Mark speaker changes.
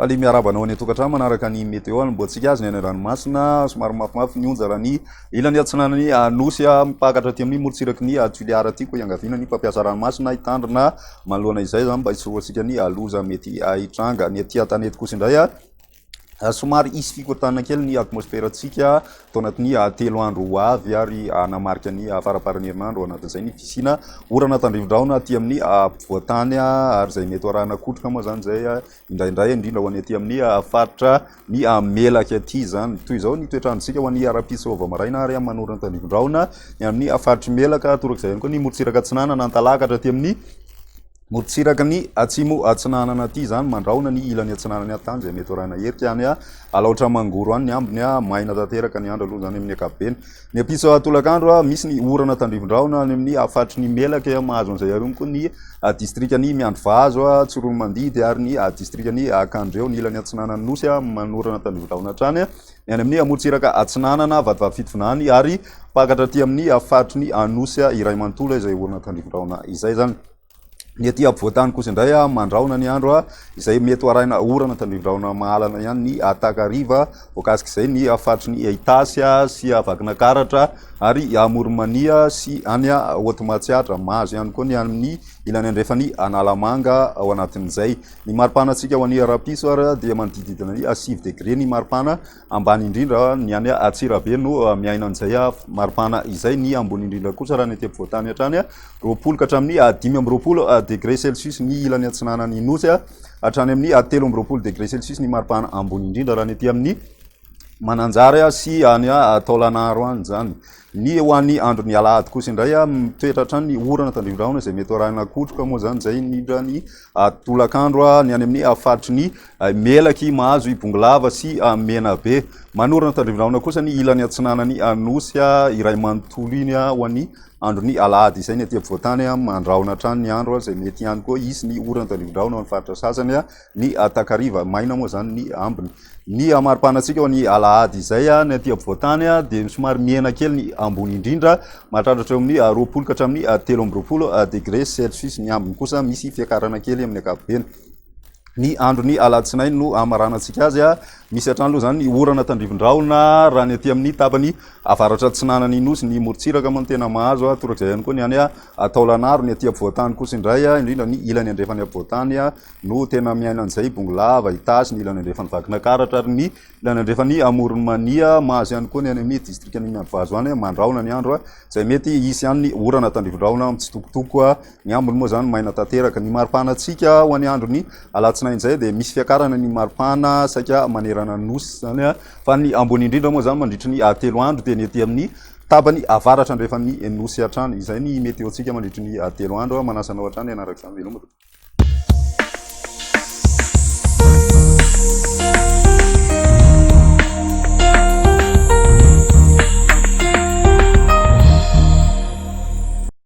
Speaker 1: Ali miarabanao ny tokantrano manaraka ny météo mbotsika azy ny ranomasina somary mafimafy ny onjara ny ilany atsinanany anosy mipakatra aty amin'ny morotsiraky ny Tuiliara aty ko iangaviana ny mpampiasa ranomasina hitandrina manoloana izay zany mba hisorohantsika ny loza mety hitranga ny aty tanety kosa indray somary isy fikotana kely ny atmosfératsika tao anatin'ny 3 andro ho avy ary anamarika ny faraparan'ny herinandro anatin'izay ny fisina orana tandrivo-drahona aty amin'ny voatany ary zay mety arahana kotroka moa zany zay indraindray indrindra ho any aty amin'ny faritra ny melaka aty zany toy izao ny toetrandrotsika ho an'ny ara-pitsy vamaraina ary manorana tandrivo-drahona ny amin'ny faritry melaka torak'izay ihany koa ny morotsiraka atsinanana antalakatra aty amin'ny morotsiraka ny atsimo atsinanana aty zany mandraona ny ilany atsinanany atany zay mety arahana herika any alaotra mangoro any ny ambiny maina tanteraka ny andro aloha zany amin'ny akapobeny ny ampitso tolakandro misy ny orana tandrivo-drahona any amin'ny faritry ny melaka mahazo an'izay ary koa ny distrika ny miandro vahazo tsoromandidy ary ny distrika ny akandreo ny ilany atsinanany nosy manorana tandrivo-drahona hatrany ny any amin'ny morotsiraka atsinanana vatovavy ary pakatra aty amin'ny faritry ny anosy iray manontolo izay orana tandrivo-drahona izay zany ny aty ampovoatany kosa indray mandraona ny andro izay mety arahina orana tandrivo-drahona mahalana ihany ny Takariva voakasika izay ny faritry ny Itasy sy Vakinankaratra ary Morimania sy any Otmatsiatra mahazo ihany koa ny amin'ny ilany andrefany Analamanga ao anatin'izay ny maripanatsika ho an'ny ara-piso ary dia manodididina ny 6 degré ny maripana ambany indrindra ny any Antsirabe no miaina an'izay maripana izay ny ambony indrindra kosa raha ny aty ampovoatany hatrany 20 ka hatramin'ny 5 degré Celsius ny ilany atsinanany nosy hatrany amin'ny 13 degré Celsius ny maripana ambony indrindra raha ny aty amin'ny mananjary sy any Taolagnaro any zany ny ho an'ny andro ny alahady kosa indray mitoetra hatrany ny orana tandrivo-drahona izay mety arahina kotroka moa zany zay nindra ny tolakandro ny any amin'ny faritry ny melaky mahazo ibongolava sy menabe manorana tandrivo-drahona kosa ny ilany atsinanany anosy iray manontolo iny ho an'ny andro ny alahady izay ny aty ampovoatany mandraona hatrany ny andro izay mety ihany koa isy ny orana tandrivo-drahona amin'ny faritra sasany ny Takariva maina moa zany ny ambiny ny maripanatsika ho an'ny alahady izay ny aty ampovoatany dia somary miena kely ny ambony indrindra mahatratra eo amin'ny 20 ka hatramin'ny 13 degré Celsius ny ambiny kosa misy fiakarana kely amin'ny akapobeny ny andro ny alatsinainy no amaranantsika azy misy hatrany aloha zany ny orana tandrivo-drahona raha ny aty amin'ny tapany avaratra atsinanany nosy ny morotsiraka moa tena mahazo torak'izay ihany koa ny any Taolagnaro ny aty ampovoatany kosa indray indrindra ny ilany andrefany ampovoatany no tena miaina an'izay Bongolava Itasy ny ilany andrefany Vakinankaratra ary ny ilany andrefany Morimania mahazo ihany koa ny any amin'ny distrika ny Mianjovazo any mandraona ny andro izay mety isy ihany ny orana tandrivo-drahona mitsitokotoko ny ambony moa zany maina tanteraka ny maripanatsika ho an'ny andro ny alatsinainy zay dia misy fiakarana ny maripana saika manerana nosy zany fa ny ambony indrindra moa zany mandritry ny 3 andro dia ny aty amin'ny tapany avaratra andrefany nosy hatrany izay ny météo tsika mandritry ny 3 andro manasanao hatrany ianaraka izany velomako